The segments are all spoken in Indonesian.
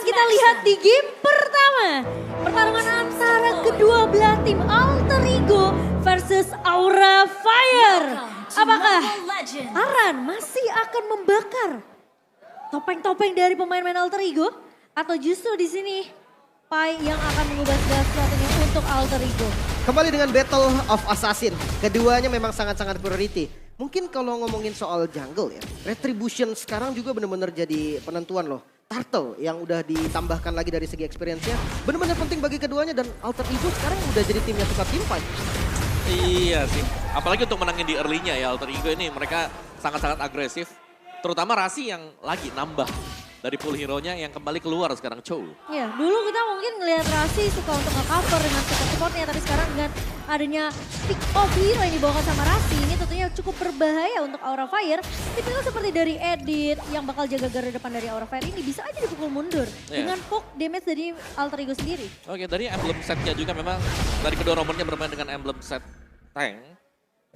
kita lihat di game pertama. Pertarungan antara kedua belah tim Alter Ego versus Aura Fire. Apakah Aran masih akan membakar topeng-topeng dari pemain-pemain Alter Ego? Atau justru di sini Pai yang akan mengubah segala sesuatunya untuk Alter Ego? Kembali dengan Battle of Assassin. Keduanya memang sangat-sangat priority. Mungkin kalau ngomongin soal jungle ya, Retribution sekarang juga benar-benar jadi penentuan loh. Turtle yang udah ditambahkan lagi dari segi experience-nya benar-benar penting bagi keduanya dan Alter Ego sekarang udah jadi tim yang suka teamfight. Iya sih, apalagi untuk menangin di early-nya ya Alter Ego ini mereka sangat-sangat agresif. Terutama Rasi yang lagi nambah dari pool hero-nya yang kembali keluar sekarang Chow. Ya, dulu kita mungkin ngelihat Rasi suka untuk nge-cover dengan support-supportnya, tapi sekarang dengan adanya pick off hero yang dibawakan sama Rasi, ini tentunya cukup berbahaya untuk Aura Fire. Tipikal seperti dari Edit yang bakal jaga garda depan dari Aura Fire ini bisa aja dipukul mundur dengan poke damage dari Alter Ego sendiri. Oke, dari emblem setnya juga memang dari kedua romernya bermain dengan emblem set tank.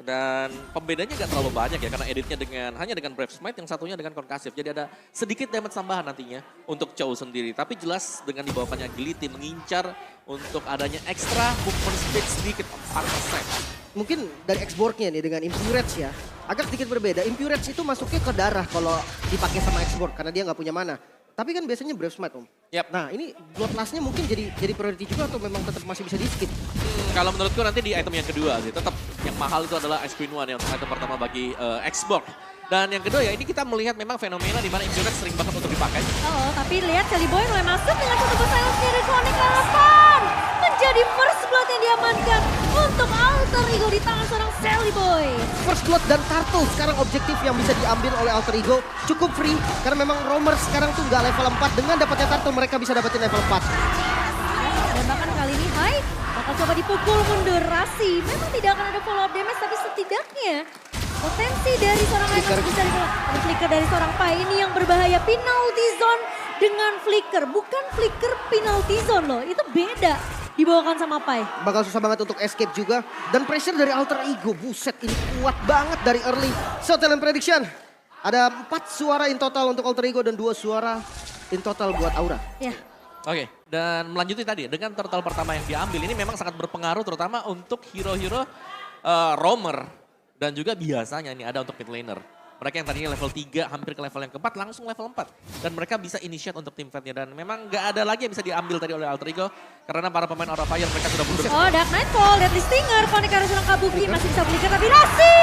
Dan pembedanya nggak terlalu banyak ya karena editnya hanya dengan Brave Smite, yang satunya dengan Concussive. Jadi ada sedikit damage tambahan nantinya untuk Chow sendiri. Tapi jelas dengan dibawakannya Agility mengincar untuk adanya extra movement speed sedikit 4%. Mungkin dari X-Borg-nya nih dengan Impurage ya, agak sedikit berbeda. Impurage itu masuknya ke darah kalau dipakai sama X-Borg karena dia nggak punya mana. Tapi kan biasanya Brave Smite Om. Yap. Nah ini Bloodlust-nya mungkin jadi priority juga atau memang tetap masih bisa di-skip? Kalau menurutku nanti di item yang kedua sih, tetap yang mahal itu adalah Ice Queen One yang item pertama bagi X-Borg. Dan yang kedua ya ini kita melihat memang fenomena di mana Impurage sering banget untuk dipakai. Oh, tapi lihat Sally Boy mulai masuk dengan satu silence dari Sonic Harapan. Menjadi first blood yang diamankan untuk Alter Ego di tangan seorang Sally Boy. First Blood dan Turtle sekarang objektif yang bisa diambil oleh Alter Ego cukup free. Karena memang Romer sekarang tuh nggak level 4. Dengan dapatnya Turtle mereka bisa dapetin level 4. Dan bahkan kali ini Hai bakal coba dipukul mundur Rasi. Memang tidak akan ada follow up damage tapi setidaknya potensi dari seorang Icon bisa dibawa. Ada flicker dari seorang Pai ini yang berbahaya. Penalty zone dengan flicker. Bukan flicker penalty zone loh. Itu beda dibawakan sama Pai. Bakal susah banget untuk escape juga. Dan pressure dari Alter Ego. Buset ini kuat banget dari early. So talent prediction. Ada 4 suara in total untuk Alter Ego dan 2 suara in total buat Aura. Ya. Oke, dan melanjuti tadi dengan turtle pertama yang diambil ini memang sangat berpengaruh terutama untuk hero-hero roamer dan juga biasanya ini ada untuk mid laner. Mereka yang tadinya level 3 hampir ke level yang keempat langsung level 4 dan mereka bisa initiate untuk tim fight-nya dan memang nggak ada lagi yang bisa diambil tadi oleh Alter Ego karena para pemain Aura Fire mereka sudah mundur. Oh, Dark Nightfall, Deadly Stinger, Konek harus seorang Kabuki masih bisa flicker tapi Rasi!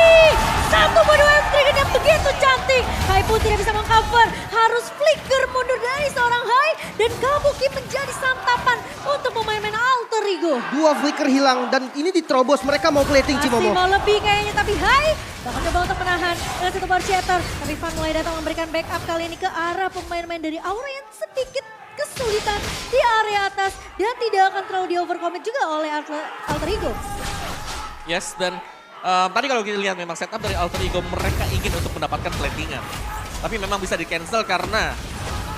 Satu buat dua trigger yang begitu cantik. Hai pun tidak bisa mengcover, harus flicker mundur dari seorang Hai dan Kabuki menjadi santapan untuk pemain-pemain Alter Ego. 2 flicker hilang dan ini diterobos. Mereka mau plating Masih Cimomo. mau lebih kayaknya tapi Hai bakal coba untuk menahan dengan satu bar shatter. Tapi Van mulai datang memberikan backup kali ini ke arah pemain-pemain dari Aura yang sedikit kesulitan di area atas dan tidak akan terlalu di overcommit juga oleh Alter Ego. Yes, dan tadi kalau kita lihat memang setup dari Alter Ego mereka ingin untuk mendapatkan platingan. Tapi memang bisa di cancel karena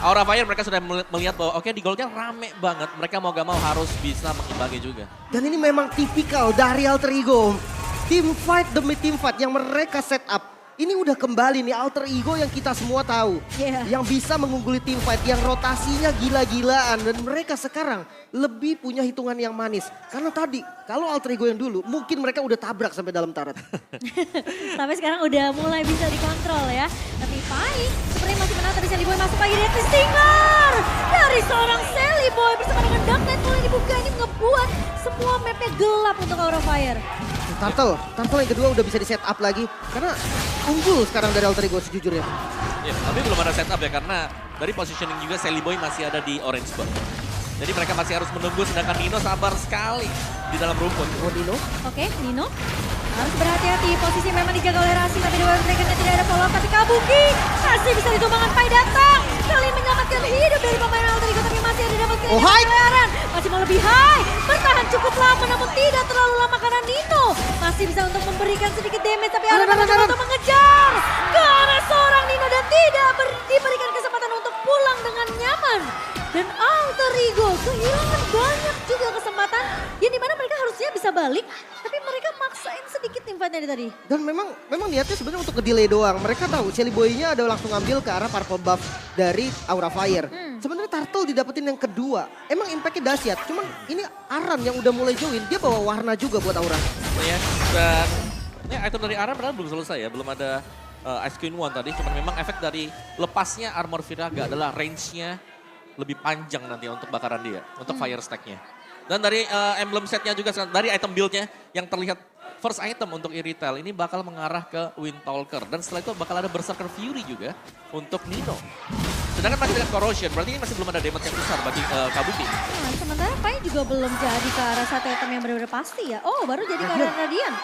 Aura Fire mereka sudah melihat bahwa oke di goldnya rame banget. Mereka mau gak mau harus bisa mengimbangi juga. Dan ini memang tipikal dari Alter Ego. Team fight demi team fight yang mereka set up. Ini udah kembali nih Alter Ego yang kita semua tahu. Yeah. Yang bisa mengungguli team fight yang rotasinya gila-gilaan. Dan mereka sekarang lebih punya hitungan yang manis. Karena tadi kalau Alter Ego yang dulu mungkin mereka udah tabrak sampai dalam turret. Tapi sekarang udah mulai bisa dikontrol ya. Tapi Pai seperti masih menang tapi Sally Boy masuk lagi Deadly Stinger. Dari seorang Sally Boy bersama dengan Dark Knight mulai dibuka ini ngebuat semua mapnya gelap untuk Aura Fire. Turtle yang kedua udah bisa di set up lagi. Karena unggul sekarang dari Alter Ego sejujurnya. Ya, tapi belum ada setup ya karena dari positioning juga Sally Boy masih ada di orange spot. Jadi mereka masih harus menunggu sedangkan Nino sabar sekali di dalam rumput. Oh Nino? Oke, Nino harus berhati-hati. Posisi memang dijaga oleh Rasi tapi Dewa Dragonnya tidak ada follow up. Tapi Kabuki masih bisa ditumbangkan. Pai datang. Kali menyelamatkan hidup dari pemain Alter Ego tapi masih ada dapatkan Oh, Hai! Aran. Masih mau lebih high. Bertahan cukup lama namun tidak terlalu lama karena Nino masih bisa untuk memberikan sedikit damage. Tapi Aran mencoba untuk mengejar ke arah seorang Nino dan tidak diberikan kesempatan untuk pulang dengan nyaman. Dan Alter Ego kehilangan banyak juga kesempatan yang dimana mereka harusnya bisa balik tapi mereka maksain sedikit tim fight teamfight-nya tadi. Dan memang niatnya sebenarnya untuk ke-delay doang. Mereka tahu Shelly Boy-nya ada langsung ngambil ke arah purple buff dari Aura Fire. Sebenarnya Turtle didapetin yang kedua. Emang impact-nya dahsyat. Cuman ini Aran yang udah mulai join, dia bawa warna juga buat Aura. Ya, dan ini item dari Aran padahal belum selesai ya, belum ada Ice Queen One tadi. Cuman memang efek dari lepasnya Armor Firaga adalah range-nya lebih panjang nanti untuk bakaran dia, untuk fire stack-nya. Dan dari emblem setnya juga, dari item build-nya yang terlihat first item untuk Irithel ini bakal mengarah ke Windtalker. Dan setelah itu bakal ada Berserker Fury juga untuk Nino. Sedangkan masih dengan Corrosion, berarti ini masih belum ada damage yang besar bagi Kabuki. Nah, sementara Pai juga belum jadi ke arah satu item yang benar-benar pasti ya. Oh, baru jadi ke arah Radiant.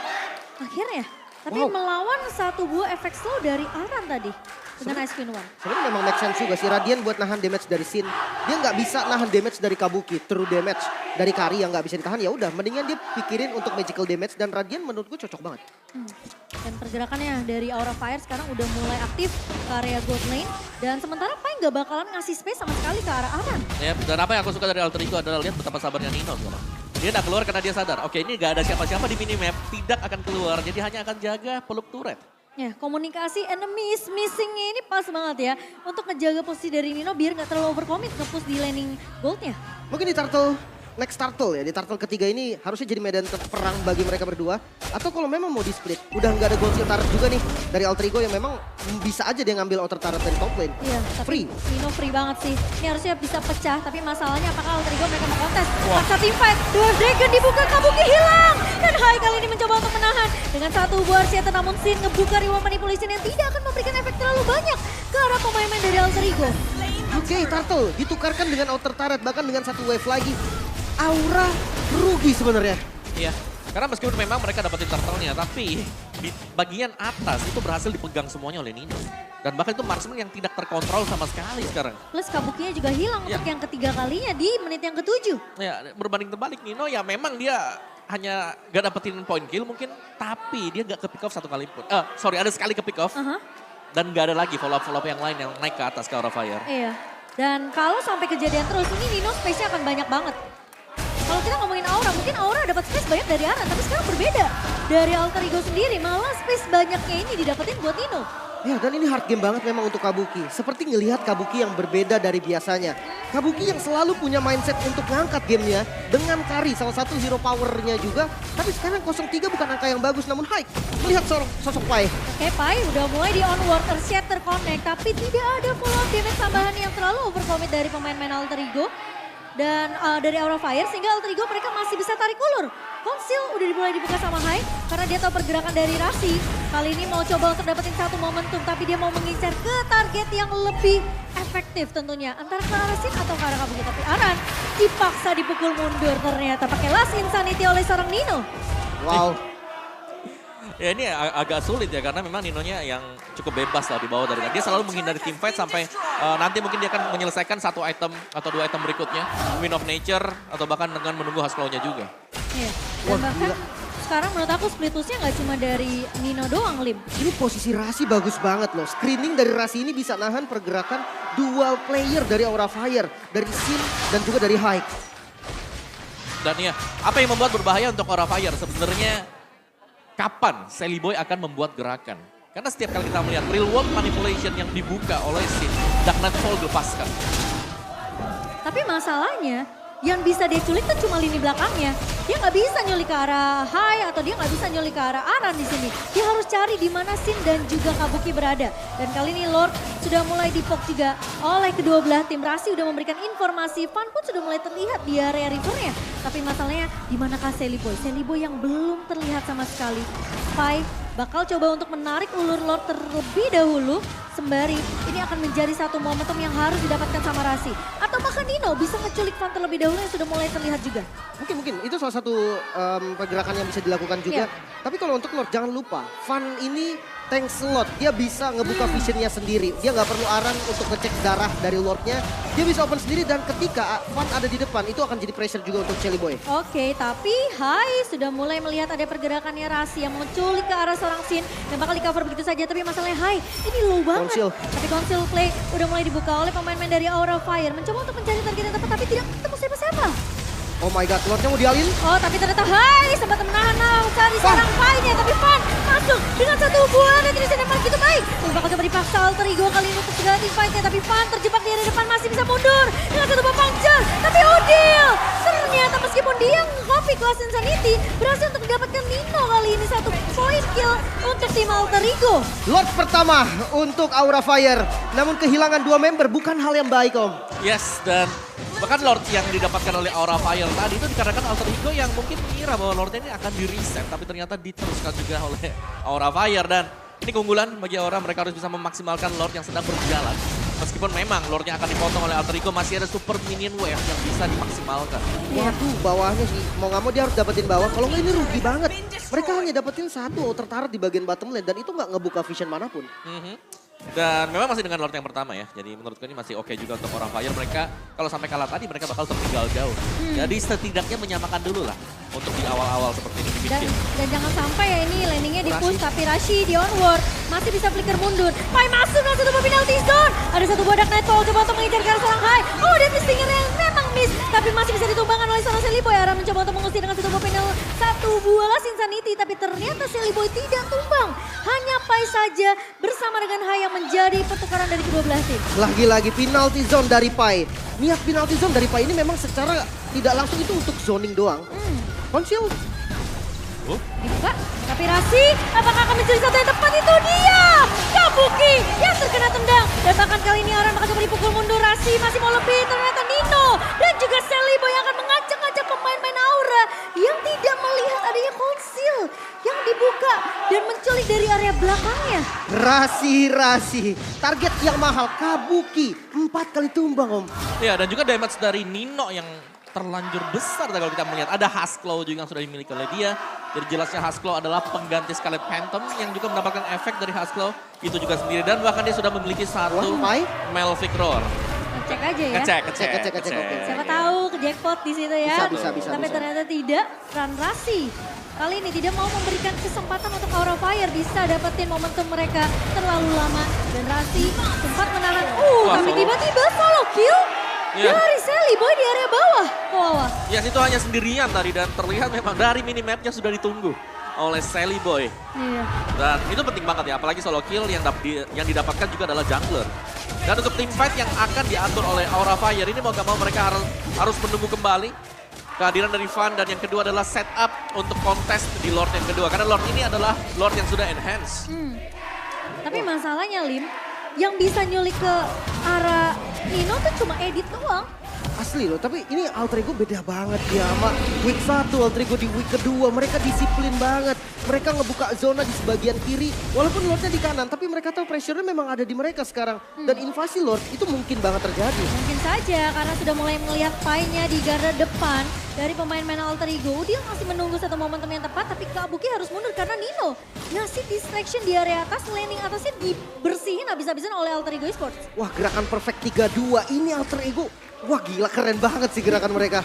Akhirnya. Tapi melawan satu buah efek slow dari Aran tadi. Dengan Ice Queen One. Sebenarnya memang make sense juga si Radiant buat nahan damage dari Sin. Dia nggak bisa nahan damage dari Kabuki, true damage dari Kari yang nggak bisa ditahan. Ya udah, mendingan dia pikirin untuk magical damage dan Radiant menurut gue cocok banget. Dan pergerakannya dari Aura Fire sekarang udah mulai aktif ke area gold lane. Dan sementara Pai nggak bakalan ngasih space sama sekali ke arah Aran. Ya, dan apa yang aku suka dari Alter Ego adalah lihat betapa sabarnya Nino sekarang. Dia nggak keluar karena dia sadar, oke ini nggak ada siapa-siapa di minimap, tidak akan keluar. Jadi hanya akan jaga peluk turret. Ya, komunikasi enemies missing-nya ini pas banget ya. Untuk ngejaga posisi dari Nino biar nggak terlalu overcommit nge-push di laning goldnya. Mungkin di Turtle, next Turtle ya, di Turtle ketiga ini harusnya jadi medan perang bagi mereka berdua. Atau kalau memang mau di split, udah nggak ada gold shield turret juga nih dari Alter Ego yang memang bisa aja dia ngambil outer turret dari top lane. Iya, tapi Free. Nino free banget sih. Ini harusnya bisa pecah, tapi masalahnya apakah Alter Ego mereka mau kontes? Paksa teamfight, Dwarf Dragon dibuka, Kabuki hilang! Dan Hai kali ini mencoba untuk menahan. Dengan satu buah Arsieta namun Sin ngebuka reward manipulation yang tidak akan memberikan efek terlalu banyak ke arah pemain-pemain dari Alter Ego. Oke, Turtle ditukarkan dengan outer turret, bahkan dengan satu wave lagi. Aura rugi sebenarnya. Iya, karena meskipun memang mereka dapetin turtle-nya, tapi di bagian atas itu berhasil dipegang semuanya oleh Nino. Dan bahkan itu marksman yang tidak terkontrol sama sekali sekarang. Plus Kabukinya juga hilang Ya. untuk yang ketiga kalinya di menit yang ke-7. Ya, berbanding terbalik Nino ya memang dia hanya gak dapetin point kill mungkin, tapi dia gak ke pick off satu kali pun. Ada sekali ke pick off. Dan gak ada lagi follow-up yang lain yang naik ke atas ke Aura Fire. Iya. Dan kalau sampai kejadian terus, ini Nino space-nya akan banyak banget. Kalau kita ngomongin Aura, mungkin Aura dapat space banyak dari Aran, tapi sekarang berbeda. Dari Alter Ego sendiri, malah space banyaknya ini didapetin buat Nino. Ya, dan ini hard game banget memang untuk Kabuki. Seperti ngelihat Kabuki yang berbeda dari biasanya. Kabuki yang selalu punya mindset untuk ngangkat gamenya dengan Kari, salah satu hero powernya juga. Tapi sekarang 0-3 bukan angka yang bagus, namun Hai melihat sosok Pai. Oke, Pai udah mulai di onward, Earthshatter terconnect, tapi tidak ada follow-up damage tambahan yang terlalu overcommit dari pemain-pemain Alter Ego. Dan dari Aura Fire sehingga Alter Ego mereka masih bisa tarik ulur. Konsil udah dimulai dibuka sama Hai karena dia tahu pergerakan dari Rasi. Kali ini mau coba untuk dapetin satu momentum tapi dia mau mengincar ke target yang lebih efektif tentunya. Antara ke arah Sin atau ke arah Kabuki. Tapi Aran dipaksa dipukul mundur ternyata pakai Last Insanity oleh seorang Nino. Wow. Ya ini agak sulit ya karena memang Ninonya yang cukup bebas lah di bawah dari dia selalu menghindari team fight sampai nanti mungkin dia akan menyelesaikan satu item atau dua item berikutnya, Wind of Nature atau bahkan dengan menunggu Hasclaw-nya juga. Iya. Dan bahkan sekarang menurut aku split push-nya nggak cuma dari Nino doang, Lim. Ini posisi Rasi bagus banget loh. Screening dari Rasi ini bisa nahan pergerakan dual player dari Aura Fire, dari Sin dan juga dari Hai. Dan ya, apa yang membuat berbahaya untuk Aura Fire sebenarnya kapan Shelly Boy akan membuat gerakan? Karena setiap kali kita melihat real world manipulation yang dibuka oleh Sin, Dark Nightfall dilepaskan. Tapi masalahnya yang bisa dia culik tuh cuma lini belakangnya. Dia nggak bisa nyulik ke arah Hai atau dia nggak bisa nyulik ke arah Aran di sini. Dia harus cari di mana Sin dan juga Kabuki berada. Dan kali ini Lord sudah mulai dipok juga oleh kedua belah tim. Rasi udah memberikan informasi, Van pun sudah mulai terlihat di area rivernya. Tapi masalahnya di manakah Shelly Boy? Shelly Boy yang belum terlihat sama sekali. Pai bakal coba untuk menarik ulur Lord terlebih dahulu. Sembari ini akan menjadi satu momentum yang harus didapatkan sama Rasi. Atau bahkan Nino bisa ngeculik Van terlebih dahulu yang sudah mulai terlihat juga. Mungkin itu salah satu pergerakan yang bisa dilakukan juga. Iya. Tapi kalau untuk Lord jangan lupa, Van ini tank slot. Dia bisa ngebuka visionnya sendiri. Dia nggak perlu Aran untuk ngecek darah dari Lordnya. Dia bisa open sendiri dan ketika Van ada di depan itu akan jadi pressure juga untuk Shelly Boy. Oke, tapi Hai sudah mulai melihat ada pergerakannya Rasi yang menculik ke arah seorang Sin. Dan bakal di cover begitu saja, tapi masalahnya Hai ini low banget. Konsil. Tapi Konsil play udah mulai dibuka oleh pemain-pemain dari Aura Fire. Mencoba untuk mencari target yang tepat tapi tidak ketemu siapa-siapa. Oh my god, Lordnya mau dialin. Oh tapi ternyata Hai sempat menahan dari seorang Pai-nya. Tapi Fan masuk dengan satu buah retribution yang begitu baik. Ini bakal coba dipaksa Alter Ego kali ini untuk segala team fight-nya. Tapi Fan terjebak di area depan masih bisa mundur dengan satu buah puncture. Tapi Odil ternyata meskipun dia copy kelas Insanity berhasil untuk mendapatkan Nino kali ini. Satu point kill untuk tim Alter Ego. Lord pertama untuk Aura Fire. Namun kehilangan 2 member bukan hal yang baik Om. Yes, dan bahkan Lord yang didapatkan oleh Aura Fire tadi itu dikarenakan Alter Ego yang mungkin mengira bahwa Lordnya ini akan di-reset. Tapi ternyata diteruskan juga oleh Aura Fire. Dan ini keunggulan bagi Aura, mereka harus bisa memaksimalkan Lord yang sedang berjalan. Meskipun memang Lordnya akan dipotong oleh Alter Ego, masih ada super minion wave yang bisa dimaksimalkan. Waduh, bawahnya sih. Mau nggak mau dia harus dapetin bawah. Kalau nggak ini rugi banget. Mereka hanya dapetin satu outer turret di bagian bottom lane. Dan itu nggak ngebuka vision manapun. Dan memang masih dengan Lord yang pertama ya. Jadi menurutku ini masih oke juga untuk Aura Fire. Mereka kalau sampai kalah tadi mereka bakal tertinggal jauh. Jadi setidaknya menyamakan dulu lah untuk di awal-awal seperti ini dibikin. Dan jangan sampai ya ini landingnya di push tapi Rashi di onward masih bisa flicker mundur. Pai masuk dengan satu buah penalty zone. Ada satu buah dark nightfall coba untuk mengejar ke arah seorang Hai. Oh dia stinger yang memang miss tapi masih bisa ditumbangkan oleh seorang Sally Boy. Ara mencoba untuk mengusir dengan satu buah penal, satu buah Last Insanity tapi ternyata Sally Boy tidak tumbang. Hanya Pai saja bersama dengan Hai yang menjadi pertukaran dari kedua belah tim. Lagi-lagi penalty zone dari Pai. Niat penalty zone dari Pai ini memang secara tidak langsung itu untuk zoning doang. Konsil. Dibuka, tapi Rasi apakah akan mencuri satu yang tepat? Itu dia Kabuki yang terkena tendang. Dan bahkan kali ini Aran bakal coba dipukul mundur. Rasi masih mau lebih, ternyata Nino dan juga Sally Boy yang akan mengajak-ngajak pemain-pemain Aura yang tidak melihat adanya konsil yang dibuka dan menculik dari area belakangnya. Rasi. Target yang mahal, Kabuki. 4 kali tumbang Om. Ya, dan juga damage dari Nino yang terlanjur besar kalau kita melihat. Ada Husklow juga yang sudah dimiliki oleh dia. Jadi jelasnya Husklow adalah pengganti Scarlet Phantom yang juga mendapatkan efek dari Husklow itu juga sendiri. Dan bahkan dia sudah memiliki satu Malefic Roar. Cek aja ya. Ngecek. Oke. Siapa tahu ke jackpot di situ ya. Bisa. Tapi ternyata tidak. Rasi kali ini tidak mau memberikan kesempatan untuk Aura Fire bisa dapetin momentum mereka terlalu lama. Dan Rasi sempat menahan. Tapi tiba-tiba solo kill. Dari Sally Boy di area bawah. Ya itu hanya sendirian tadi dan terlihat memang dari minimapnya sudah ditunggu oleh Sally Boy. Iya. Dan itu penting banget ya, apalagi solo kill yang didapatkan juga adalah jungler. Dan untuk team fight yang akan diatur oleh Aura Fire ini mau gak mau mereka harus menunggu kembali kehadiran dari Van. Dan yang kedua adalah setup untuk kontes di Lord yang kedua. Karena Lord ini adalah Lord yang sudah enhance. Tapi masalahnya Lim, yang bisa nyulik ke arah Nino tuh cuma edit doang. Asli loh, tapi ini Alter Ego beda banget ya sama week 1, Alter Ego di week kedua. Mereka disiplin banget. Mereka ngebuka zona di sebagian kiri. Walaupun Lordnya di kanan, tapi mereka tahu pressure-nya memang ada di mereka sekarang. Dan invasi Lord itu mungkin banget terjadi. Mungkin saja karena sudah mulai melihat Pai-nya di garda depan dari pemain-pemain Alter Ego. Dia masih menunggu satu momentum yang tepat, tapi Kabuki harus mundur karena Nino ngasih distraction di area atas, landing atasnya dibersihin habis-habisan oleh Alter Ego Esports. Wah, gerakan perfect 3-2 ini Alter Ego. Wah gila, keren banget sih gerakan mereka.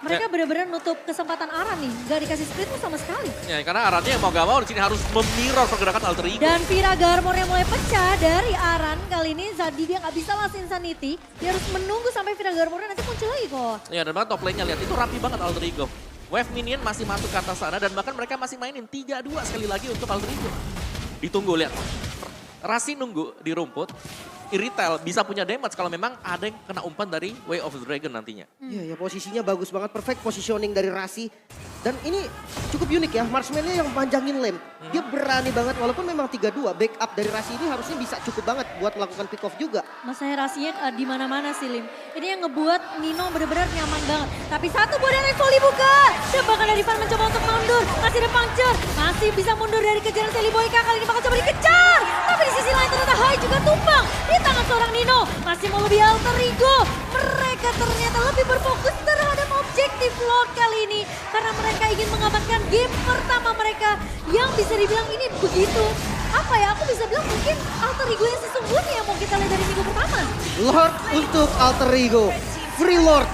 Mereka benar-benar nutup kesempatan Aran nih, gak dikasih split sama sekali. Ya karena Arannya yang mau gak mau di sini harus memirror pergerakan Alter Ego. Dan Vira Garmor yang mulai pecah dari Aran kali ini saat dia gak bisa Last Insanity. Dia harus menunggu sampai Vira Garmornya nanti muncul lagi kok. Ya dan bahkan top lane-nya lihat itu rapi banget Alter Ego. Wave minion masih masuk ke atas sana dan bahkan mereka masih mainin 3-2 sekali lagi untuk Alter Ego. Ditunggu lihat. Rasi nunggu di rumput. Irrital bisa punya damage kalau memang ada yang kena umpan dari Way of the Dragon nantinya. Iya, posisinya bagus banget, perfect positioning dari Rasi. Dan ini cukup unik ya, marksman-nya yang panjangin lane. Dia berani banget, walaupun memang 3-2, backup dari Rasi ini harusnya bisa cukup banget buat melakukan pick off juga. Masalahnya Rasinya di mana-mana sih Lim. Ini yang ngebuat Nino benar-benar nyaman banget. Tapi satu buah dari volley buka. Dan bahkan dari Van mencoba untuk mundur. Masih ada puncture. Masih bisa mundur dari kejaran Sally Boy. Kali ini bakal coba dikejar. Tapi di sisi lain ternyata Hai juga tumbang. Di tangan seorang Nino. Masih mau lebih Alter Ego. Mereka ternyata lebih berfokus terhadap objektif Lord kali ini. Karena mereka ingin mengamankan game pertama mereka. Yang bisa dibilang ini begitu. Apa ya, aku bisa bilang mungkin Alter Ego yang sesungguhnya yang mau kita lihat dari minggu pertama. Lord untuk Alter Ego. Free Lord.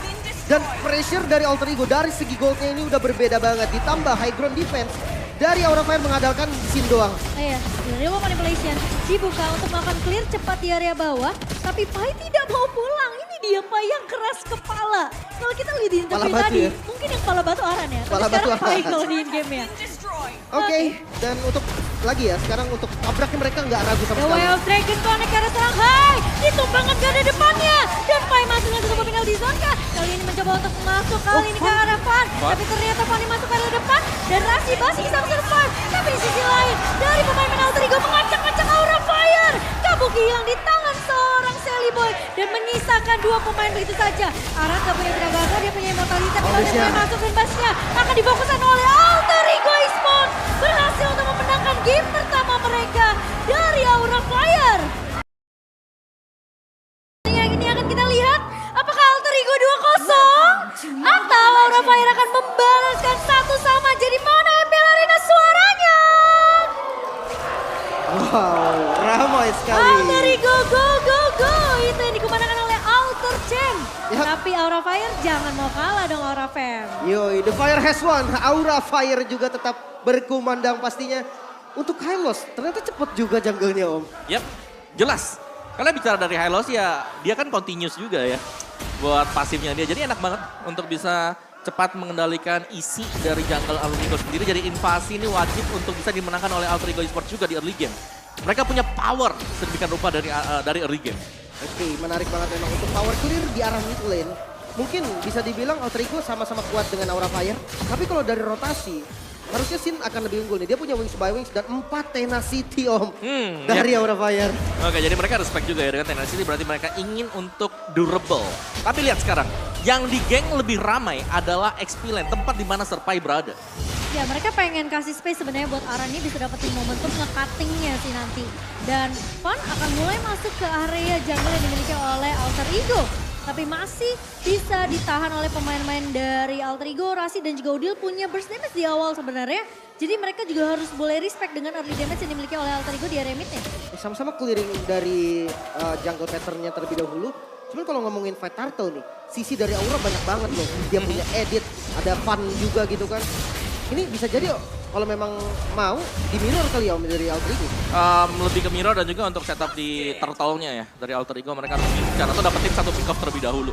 Dan pressure dari Alter Ego dari segi goldnya ini udah berbeda banget. Ditambah high ground defense. Dari Aura Fire mengandalkan Sin doang. Iya, Real Manipulation dibuka untuk melakukan clear cepat di area bawah. Tapi Pai tidak mau pulang. Ini siapa yang keras kepala. Kalau kita lihat di interview Kepala batu tadi, ya? mungkin yang kepala batu Aran ya. Tapi Kepala sekarang batu Hai Aran. kalau di in-game ya. Oke, dan untuk lagi ya, sekarang untuk tabraknya mereka nggak ragu sama The sekali. Way of Dragon connect ke arah serang Hai. Ditumbangkan ke arah depannya. Dan Pai masih dengan satu final di zone kah? Kali ini mencoba untuk masuk kali ini ke arah Fan. Tapi ternyata Fan masuk ke arah depan. Dan Rasi masih bisa survive. Tapi di sisi lain, dari pemain Alter Ego mengacak-acak Aura Fire. Kabuki hilang di tangan seorang Sally Boy. Dan menyisakan dua pemain begitu saja. Aran gak punya tenaga akar, dia punya immortality. Tapi kalau Basya. dia masuk dan Basya akan difokuskan oleh Alter Ego Esports. Berhasil untuk memenangkan game pertama mereka dari Aura Fire. Yang ini akan kita lihat apakah Alter Ego 2-0 atau Aura Fire akan membalaskan satu sama. Jadi mana MPL Arena suaranya? Wow, ramai sekali. Alter Ego go go go. Itu yang dikemanakan oleh Alter Champ. Ya. Tapi Aura Fire jangan mau kalah dong Aura Fam. Yoi, The Fire has won. Aura Fire juga tetap berkumandang pastinya. Untuk Hylos, ternyata cepet juga jungle-nya Om. Yap, jelas. Karena bicara dari Hylos ya, dia kan continuous juga ya. Buat pasifnya dia, jadi enak banget untuk bisa cepat mengendalikan isi dari jungle Alter Ego sendiri. Jadi invasi ini wajib untuk bisa dimenangkan oleh Alter Ego Esports juga di early game. Mereka punya power sedemikian rupa dari early game. Oke, menarik banget memang untuk power clear di arah mid lane. Mungkin bisa dibilang Alter Ego sama-sama kuat dengan Aura Fire. Tapi kalau dari rotasi, harusnya Sin akan lebih unggul nih. Dia punya Wings by Wings dan 4 Tenacity Om. Dari Aura Fire. Oke, jadi mereka respect juga ya dengan Tenacity, berarti mereka ingin untuk durable. Tapi lihat sekarang, yang di geng lebih ramai adalah XP Lane, tempat di mana Serpai berada. Ya mereka pengen kasih space sebenarnya buat Aran ini bisa dapetin momentum nge-cuttingnya sih nanti. Dan Fan akan mulai masuk ke area jungle yang dimiliki oleh Alter Ego. Tapi masih bisa ditahan oleh pemain-pemain dari Alter Ego. Rasi dan juga Udil punya burst damage di awal sebenarnya. Jadi mereka juga harus boleh respect dengan early damage yang dimiliki oleh Alter Ego di area midnya. Sama-sama clearing dari jungle patternnya terlebih dahulu. Cuman kalau ngomongin fight turtle nih, sisi dari Aura banyak banget loh. Dia punya edit, ada fun juga gitu kan. Ini bisa jadi kalau memang mau di mirror kali ya Om dari Alter Ego. Lebih ke mirror dan juga untuk setup di turtle-nya ya. Dari Alter Ego mereka harus bicara atau dapetin satu pick off terlebih dahulu.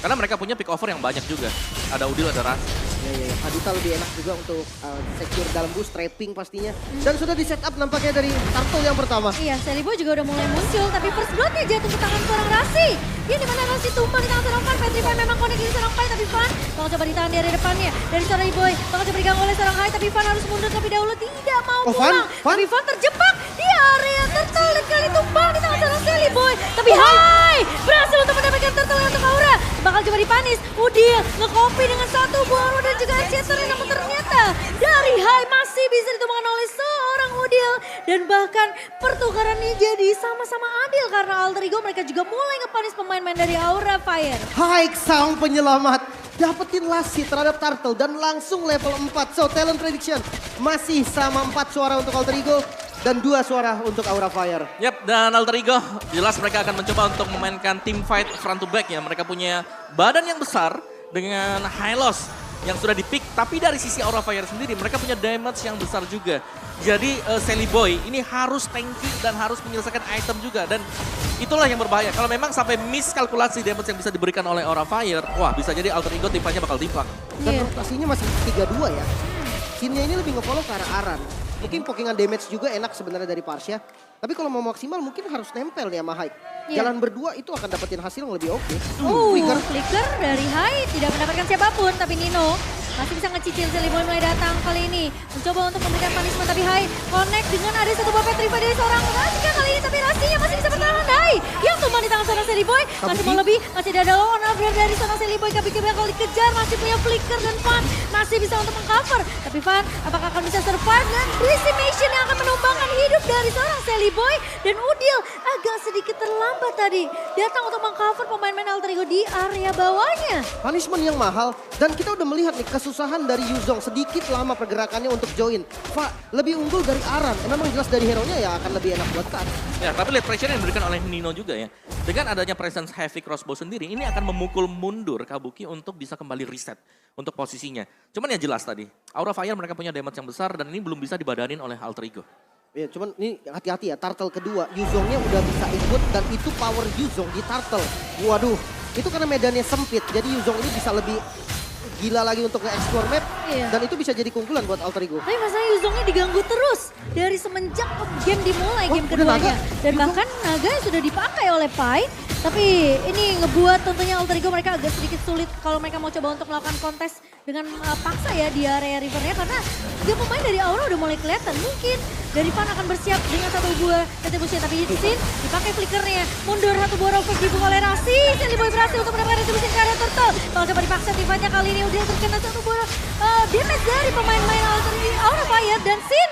Karena mereka punya pick over yang banyak juga. Ada Udil, ada Ras. Ya. Hadita lebih enak juga untuk secure dalam boost, trapping pastinya. Dan sudah di setup nampaknya dari turtle yang pertama. Iya, Sally Boy juga udah mulai muncul, tapi first bloodnya jatuh ke tangan seorang Rasi. Ini dimana Rasi tumbang di tangan seorang Fan, Petrify memang connect di seorang Pai, tapi Fan bakal coba ditahan di area depannya. Dari seorang Boy, bakal coba diganggu oleh seorang Hai, tapi Fan harus mundur terlebih dahulu, tidak mau Oh, Fan? pulang. Fan? Tapi Fan terjebak di area turtle dan kali tumbang di tangan seorang Sally Boy. Tapi Hai berhasil untuk mendapatkan turtle untuk Aura. Bakal coba dipanis, Udil nge-copy dengan satu buah arrow dan juga Enchanter, namun ternyata dari Hai masih bisa ditumbangkan oleh seorang Udil. Dan bahkan pertukaran ini jadi sama-sama adil karena Alter Ego mereka juga mulai ngepanis pemain-pemain dari Aura Fire. Haik sang penyelamat. Dapetin Lassie terhadap turtle dan langsung level 4. So talent prediction masih sama 4 suara untuk Alter Ego dan 2 suara untuk Aura Fire. Yap, dan Alter Ego jelas mereka akan mencoba untuk memainkan team fight front to back ya. Mereka punya badan yang besar dengan Hylos yang sudah di-pick. Tapi dari sisi Aura Fire sendiri mereka punya damage yang besar juga. Jadi Sally Boy ini harus tanky dan harus menyelesaikan item juga. Dan itulah yang berbahaya. Kalau memang sampai miskalkulasi damage yang bisa diberikan oleh Aura Fire, wah bisa jadi Alter Ego timpanya bakal timpang. Dan Iya. rotasinya masih 3-2 ya. Sinnya ini lebih nge-follow ke arah Aran. Mungkin pokingan damage juga enak sebenarnya dari Parsha. Tapi kalau mau maksimal mungkin harus nempel nih sama Hyde. Iya. Jalan berdua itu akan dapetin hasil yang lebih oke. Flicker. Flicker dari Hai tidak mendapatkan siapapun, tapi Nino masih bisa ngecicil Sally Boy mulai datang kali ini. Mencoba untuk memberikan punishment, tapi Hai connect dengan ada satu buah Petrify dari seorang Rasi kali ini. Tapi Rasinya masih bisa bertahan. Hai yang tumbang di tangan seorang Sally Boy. Masih mau lebih, masih ada lawan upgrade dari seorang Sally Boy. Tapi bakal dikejar, masih punya Flicker dan Fan. Masih bisa untuk mengcover. Tapi Fan apakah akan bisa survive dan Decimation yang akan menumbangkan hidup dari seorang Sally Boy. Dan Udil agak sedikit terlambat tadi. Datang untuk mengcover pemain-pemain Alter Ego di area bawahnya. Punishment yang mahal dan kita udah melihat nih kesusahan dari Yuzong sedikit lama pergerakannya untuk join. Pak, lebih unggul dari Aran. Memang jelas dari hero-nya ya akan lebih enak buat Kat. Ya, tapi lihat pressure yang diberikan oleh Nino juga ya. Dengan adanya presence heavy crossbow sendiri, ini akan memukul mundur Kabuki untuk bisa kembali reset untuk posisinya. Cuman ya jelas tadi, Aura Fire mereka punya damage yang besar dan ini belum bisa dibadanin oleh Alter Ego. Ya, cuman ini hati-hati ya, turtle kedua. Yuzongnya udah bisa ikut dan itu power Yuzong di turtle. Waduh, itu karena medannya sempit. Jadi Yuzong ini bisa lebih gila lagi untuk nge-explore map. Iya. Dan itu bisa jadi keunggulan buat Alter Ego. Tapi masalahnya Yuzongnya diganggu terus dari semenjak game dimulai game udah keduanya. naga? Dan Yuzong? bahkan naga yang sudah dipakai oleh Pai. Tapi ini ngebuat tentunya Alter Ego mereka agak sedikit sulit kalau mereka mau coba untuk melakukan kontes dengan paksa ya di area rivernya. Karena dia pemain dari Aura udah mulai kelihatan. Mungkin dari Fan akan bersiap dengan satu buah retribusi. Tapi Sin dipakai flickernya. Mundur satu buah rocket dibuka oleh Rasi. Silly Boy berhasil untuk mendapatkan retribusi ke area turtle. Kalau coba dipaksa Tifannya kali ini udah terkena satu buah damage dari pemain-pemain Aura Fire. Dan Sin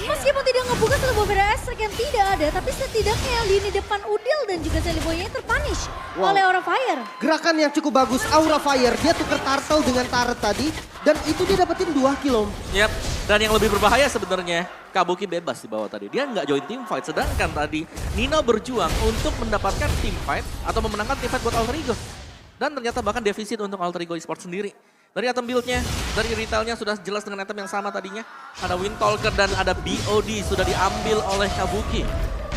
meskipun tidak ngebuka satu buah beda Astrek yang tidak ada. Tapi setidaknya lini depan Udil dan juga Silly Boy-nya terpunish oleh Aura Fire. Gerakan yang cukup bagus, Aura Fire. Dia tuker turtle dengan turret tadi. Dan itu dia dapetin 2 kill. Yap, dan yang lebih berbahaya sebenarnya Kabuki bebas di bawah tadi. Dia nggak join team fight, sedangkan tadi Nino berjuang untuk mendapatkan team fight atau memenangkan team fight buat Alter Ego. Dan ternyata bahkan defisit untuk Alter Ego Esports sendiri. Dari item build-nya, dari retailnya sudah jelas dengan item yang sama tadinya. Ada Windtalker dan ada BOD sudah diambil oleh Kabuki.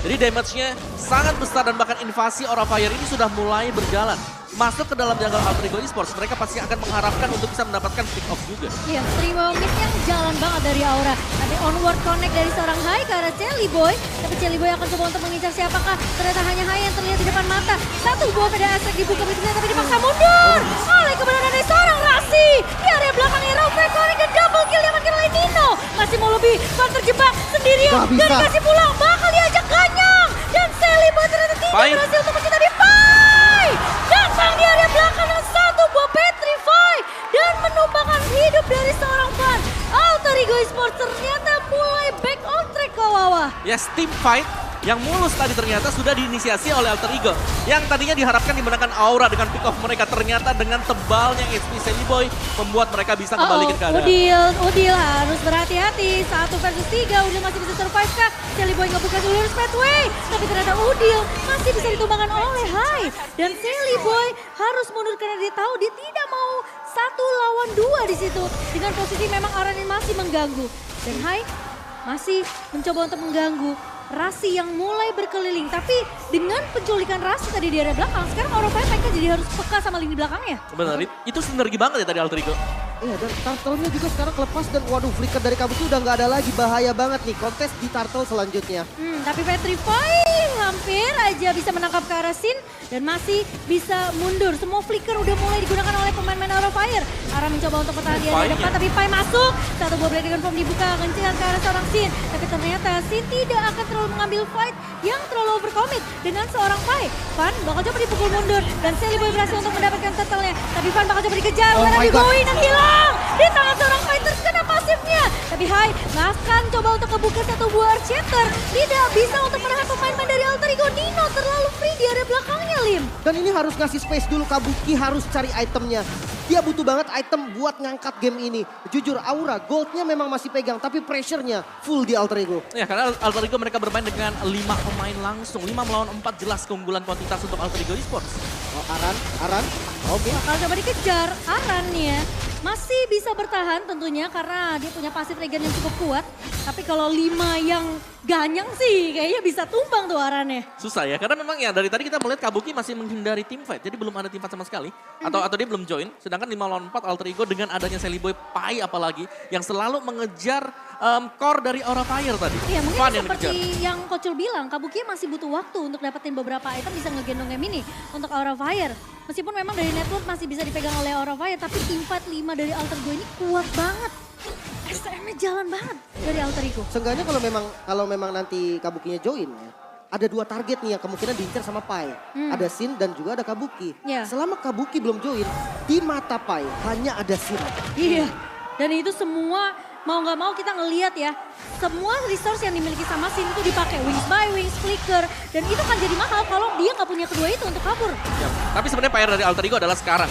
Jadi damage-nya sangat besar dan bahkan invasi Aura Fire ini sudah mulai berjalan. Masuk ke dalam jungle Alter Ego Esports, mereka pasti akan mengharapkan untuk bisa mendapatkan pick off juga. Iya, terima mid yang jalan banget dari Aura. Tapi onward connect dari seorang Hai ke arah Jelly Boy. Tapi Jelly Boy akan coba untuk mengincar siapakah. Ternyata hanya Hai yang terlihat di depan mata. Satu buah beda Astrek dibuka begitu tapi dipaksa mundur. Oleh kebenaran dari seorang Rasi. Di area belakangnya Rover connect dan double kill yang makin oleh Nino. Masih mau lebih, Fan terjebak sendirian. Gak bisa. Dan dikasih pulang, bakal diajak ganyang. Dan Jelly Boy ternyata tidak berhasil untuk mencintai di Pai. Datang di area belakang dengan satu buah Petrify. Dan menumpahkan hidup dari seorang Fan. Alter Ego Esports ternyata mulai back on track ke bawah. Yes, team fight yang mulus tadi ternyata sudah diinisiasi oleh Alter Ego. Yang tadinya diharapkan dimenangkan Aura dengan pick off mereka. Ternyata dengan tebalnya HP Silly Boy membuat mereka bisa kembali ke keadaan. Udil harus berhati-hati. 1 versus 3, Udil masih bisa survive kah? Silly Boy ngebuka dulu harus pathway. Tapi ternyata Udil masih bisa ditumbangkan oleh Hai. Dan Silly Boy harus mundur karena dia tahu dia tidak mau 1 lawan 2 di situ. Dengan posisi memang Aran masih mengganggu. Dan Hai masih mencoba untuk mengganggu Rasi yang mulai berkeliling. Tapi dengan penculikan Rasi tadi di area belakang, sekarang Aura Fire mereka jadi harus peka sama lini belakangnya. Benar, itu sinergi banget ya tadi Alter Ego. Iya, dan turtle-nya juga sekarang kelepas dan waduh, flicker dari Kabuki udah nggak ada lagi. Bahaya banget nih kontes di turtle selanjutnya. Tapi Petrify hampir aja bisa menangkap ke arah Sin dan masih bisa mundur. Semua flicker udah mulai digunakan oleh pemain-pemain Aura Fire. Ara mencoba untuk bertahan di area depan tapi Pai masuk. Satu buah Dragon Form dibuka kencang ke arah seorang Sin. Tapi ternyata Sin tidak akan terlalu mengambil fight yang terlalu overcommit dengan seorang Pai. Fan bakal coba dipukul mundur dan Silly Boy berhasil untuk mendapatkan turtle-nya. Tapi Fan bakal coba dikejar. Oh my God. Boy dan hilang di tangan seorang fighters kena pasifnya. Tapi Hai bahkan coba untuk kebuka satu buah Archater. Tidak bisa untuk menahan pemain-pemain dari Alter Ego. Nino terlalu free di area belakangnya, Lim. Dan ini harus ngasih space dulu, Kabuki harus cari itemnya. Dia butuh banget item buat ngangkat game ini. Jujur Aura goldnya memang masih pegang tapi pressure-nya full di Alter Ego. Ya karena Alter Ego mereka bermain dengan 5 pemain langsung. 5 melawan 4 jelas keunggulan kuantitas untuk Alter Ego Esports. Oh, Aran. Oke. Bakal coba dikejar. Aran ya masih bisa bertahan tentunya karena dia punya pasif regen yang cukup kuat. Tapi kalau 5 yang ganyang sih kayaknya bisa tumbang tuh Arannya. Susah ya, karena memang ya dari tadi kita melihat Kabuki masih menghindari team fight. Jadi belum ada team fight sama sekali. Atau dia belum join. Sedangkan 5 lawan 4 Alter Ego dengan adanya Silly Boy, Pai apalagi. Yang selalu mengejar core dari Aura Fire tadi. Iya mungkin Fan seperti yang Kocul bilang, Kabuki masih butuh waktu untuk dapetin beberapa item bisa ngegendong game ini untuk Aura Fire. Meskipun memang dari network masih bisa dipegang oleh Aura Fire, tapi team fight 5 dari Alter Ego ini kuat banget. STM-nya jalan banget dari Alter Ego. Seenggaknya kalau memang nanti Kabukinya join ya. Ada 2 target nih yang kemungkinan diincar sama Pai. Ada Sin dan juga ada Kabuki. Ya. Selama Kabuki belum join, di mata Pai hanya ada Sin. Iya, dan itu semua mau nggak mau kita ngelihat ya. Semua resource yang dimiliki sama Sin itu dipakai. Wings by Wings, Flicker. Dan itu kan jadi mahal kalau dia nggak punya kedua itu untuk kabur. Ya, tapi sebenarnya PR dari Alter Ego adalah sekarang.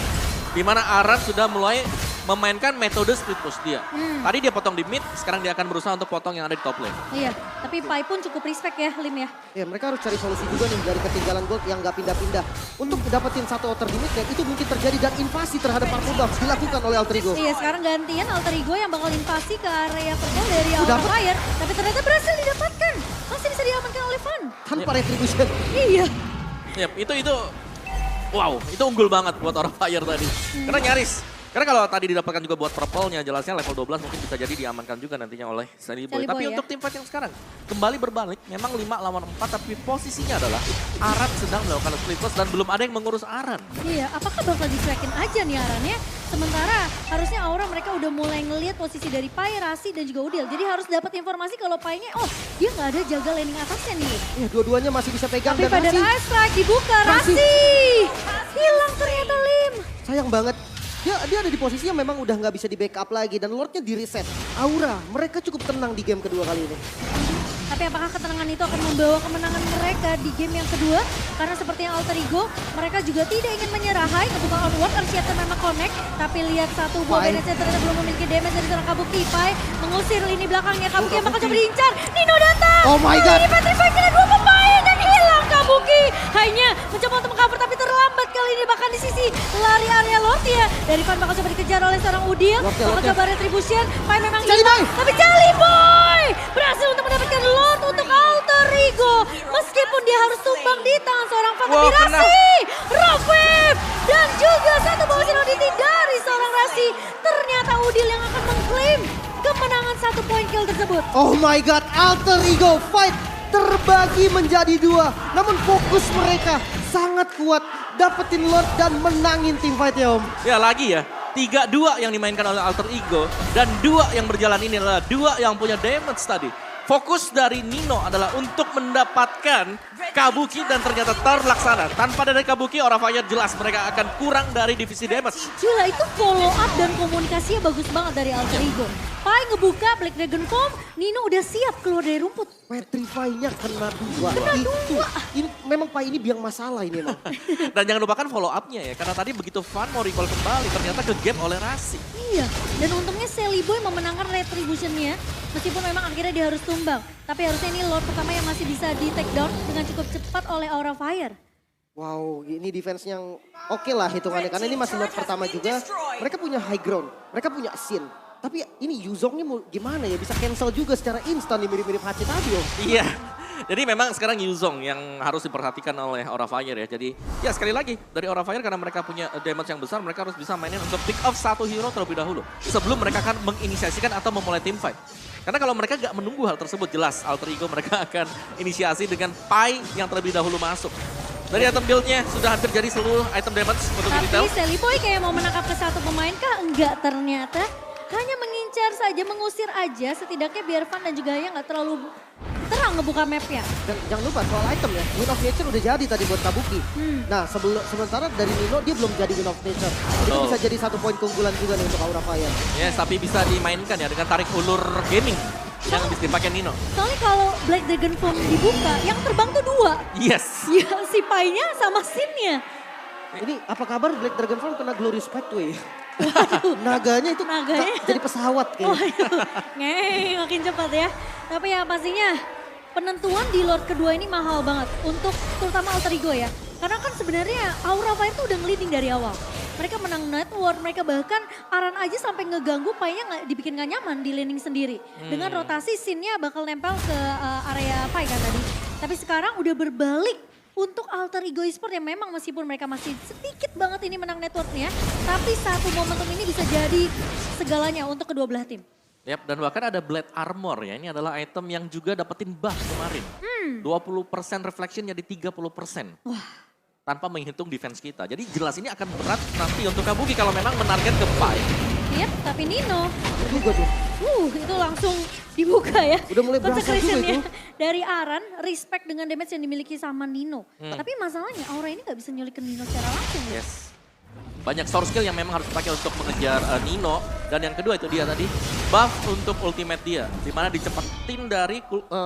Di mana Aran sudah mulai memainkan metode split push dia. Tadi dia potong di mid, sekarang dia akan berusaha untuk potong yang ada di top lane. Iya, tapi Pai pun cukup respect ya, Lim ya. Ya mereka harus cari solusi juga nih dari ketinggalan gold yang nggak pindah-pindah. Untuk dapetin satu outer limit dan itu mungkin terjadi dan invasi terhadap Purple Buff dilakukan oleh Alter Ego. Iya, sekarang gantian Alter Ego yang bakal invasi ke area purple dari Udah Aura Fire. Tapi ternyata berhasil didapatkan. Masih bisa diamankan oleh Fan. Tanpa retribution. Iya. Yap, itu Wow, itu unggul banget buat Aura Fire tadi. Karena nyaris. Karena kalau tadi didapatkan juga buat purple-nya, jelasnya level 12 mungkin bisa jadi diamankan juga nantinya oleh Sally Boy. Tapi ya? untuk tim fight yang sekarang, kembali berbalik, memang 5 lawan 4, tapi posisinya adalah Aran sedang melakukan split push dan belum ada yang mengurus Aran. Iya, apakah bakal dicuekin aja nih Aran ya? Sementara harusnya Aura mereka udah mulai ngelihat posisi dari Pai, Rasi dan juga Udil. Jadi harus dapat informasi kalau Pai-nya, oh dia nggak ada jaga laning atasnya nih. Ya, dua-duanya masih bisa pegang Tapi dan pada Rasi. strike dibuka, Rasi. Hilang ternyata Lim. Sayang banget. Dia ada di posisi yang memang udah nggak bisa di backup lagi dan Lordnya di reset. Aura, mereka cukup tenang di game kedua kali ini. Tapi apakah ketenangan itu akan membawa kemenangan mereka di game yang kedua? Karena seperti yang Alter Ego, mereka juga tidak ingin menyerah. Hai, kebuka onward, Arsiata memang connect. Tapi lihat satu buah Pai. Benetnya ternyata belum memiliki damage dari seorang Kabuki. Pai mengusir lini belakangnya, Kabuki yang bakal coba diincar. Nino datang. Oh my God. Ini petrify kira dua pemain dan hilang Kabuki. Hanya mencoba untuk mengcover tapi terlambat kali ini. Bahkan di sisi lari area Lortia. Dari Van bakal coba dikejar oleh seorang Udil. Lortia, Bakal Lortia. coba retribution. Pai memang Jelly hilang. Boy. Tapi Jelly Boy berhasil untuk mendapatkan Lord untuk Alter Ego. Meskipun dia harus tumbang di tangan seorang Wow, Fakabirasi. Rock Wave. Dan juga satu bawah sinoditi dari seorang Rasi. Ternyata Udil yang akan mengklaim kemenangan 1 poin kill tersebut. Oh my God, Alter Ego fight terbagi menjadi 2. Namun fokus mereka sangat kuat. Dapetin Lord dan menangin tim fight ya Om. Ya lagi ya, 3-2 yang dimainkan oleh Alter Ego. Dan 2 yang berjalan ini adalah 2 yang punya damage tadi. Fokus dari Nino adalah untuk mendapatkan Kabuki dan ternyata terlaksana. Tanpa dari Kabuki, Aura Fire jelas mereka akan kurang dari divisi damage. Gila itu follow up dan komunikasinya bagus banget dari Alter Ego. Pai ngebuka Black Dragon Form, Nino udah siap keluar dari rumput. Petrify-nya kena 2. Ini memang Pai ini biang masalah ini emang. Dan jangan lupakan follow up-nya ya, karena tadi begitu Van mau recall kembali, ternyata ke-game oleh Rasi. Iya, dan untungnya Sally Boy memenangkan retribution-nya. Meskipun memang akhirnya dia harus tumbang. Tapi harusnya ini Lord pertama yang masih bisa di take down dengan cukup cepat oleh Aura Fire. Wow, ini defense yang oke lah hitungannya. Karena ini masih Lord pertama juga. Mereka punya high ground, mereka punya Sin. Tapi ini Yuzongnya mau gimana ya? Bisa cancel juga secara instan nih mirip-mirip Hachi tadi Om. Iya, jadi memang sekarang Yuzong yang harus diperhatikan oleh Aura Fire ya. Jadi ya sekali lagi dari Aura Fire karena mereka punya damage yang besar, mereka harus bisa mainin untuk pick off satu hero terlebih dahulu. Sebelum mereka akan menginisiasikan atau memulai team fight. Karena kalau mereka gak menunggu hal tersebut, jelas Alter Ego mereka akan inisiasi dengan Pai yang terlebih dahulu masuk. Dari item build-nya sudah hampir jadi seluruh item damage untuk detail. Tapi Sally Boy kayak mau menangkap ke satu pemain kah? Enggak ternyata. Hanya mengincar saja, mengusir aja. Setidaknya biar Van dan juga Haya nggak terlalu terang ngebuka mapnya. Dan jangan lupa soal item ya, Wind of Nature udah jadi tadi buat Kabuki. Nah sementara dari Nino dia belum jadi Wind of Nature. Itu bisa jadi 1 poin keunggulan juga nih untuk Aura Fire. Yes, tapi bisa dimainkan ya dengan tarik ulur gaming yang bisa dipakai Nino. Soalnya kalau Black Dragon Form dibuka, yang terbang tuh 2. Yes. Ya si Pai-nya sama Sin-nya. Ini apa kabar Black Dragon Form kena Glorious Pathway? Naganya itu jadi pesawat kayaknya. Waduh, makin cepat ya. Tapi ya pastinya penentuan di Lord kedua ini mahal banget untuk terutama Alter Ego ya. Karena kan sebenarnya Aura Fire tuh udah nge-leading dari awal. Mereka menang network, mereka bahkan Aran aja sampai ngeganggu Pai-nya dibikin gak nyaman di laning sendiri. Dengan rotasi Sin-nya bakal nempel ke area Pai kan tadi. Tapi sekarang udah berbalik. Untuk Alter Ego Esport yang memang meskipun mereka masih sedikit banget ini menang networknya. Tapi satu momentum ini bisa jadi segalanya untuk kedua belah tim. Yap, dan bahkan ada Blade Armor ya. Ini adalah item yang juga dapetin buff kemarin. 20% reflection jadi 30%. Wah. Tanpa menghitung defense kita. Jadi jelas ini akan berat nanti untuk Kabuki kalau memang menarget ke Pai. Yap, tapi Nino. Juga tuh. Itu langsung dibuka ya. Udah mulai berasa juga Consecration-nya itu. dari Aran, respect dengan damage yang dimiliki sama Nino. Tapi masalahnya Aura ini gak bisa nyulik ke Nino secara langsung ya. Yes. Banyak source skill yang memang harus dipakai untuk mengejar Nino. Dan yang kedua itu dia tadi, buff untuk ultimate dia. Dimana dicepetin dari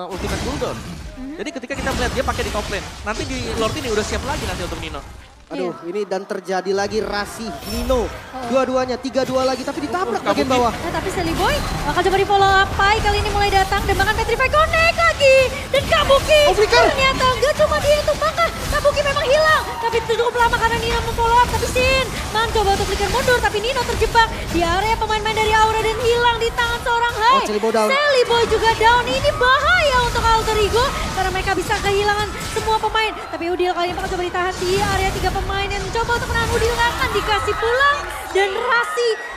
ultimate cooldown. Jadi ketika kita melihat dia pakai di top lane, nanti di Lord ini udah siap lagi nanti untuk Nino. Aduh ini dan terjadi lagi Rasi, Nino. Dua-duanya 3-2 lagi tapi ditabrak bagian bawah. Nah, tapi Sally Boy bakal coba di follow up. Pai kali ini mulai datang dan bahkan Petrify connect lagi. Dan Kabuki Oh, flicker. ternyata gak cuma dia itu maka Kabuki memang hilang. Tapi cukup lama karena Nino memfollow up. Tapi Sin mencoba untuk flicker mundur. Tapi Nino terjebak di area pemain-pemain dari Aura dan hilang di tangan seorang Hai. Celiboy down. Celiboy juga down. Ini bahaya untuk Alter Ego karena mereka bisa kehilangan semua pemain. Tapi Udil kali ini bakal coba ditahan di area 3 pemain yang mencoba untuk menahan Udil akan dikasih pulang. Dan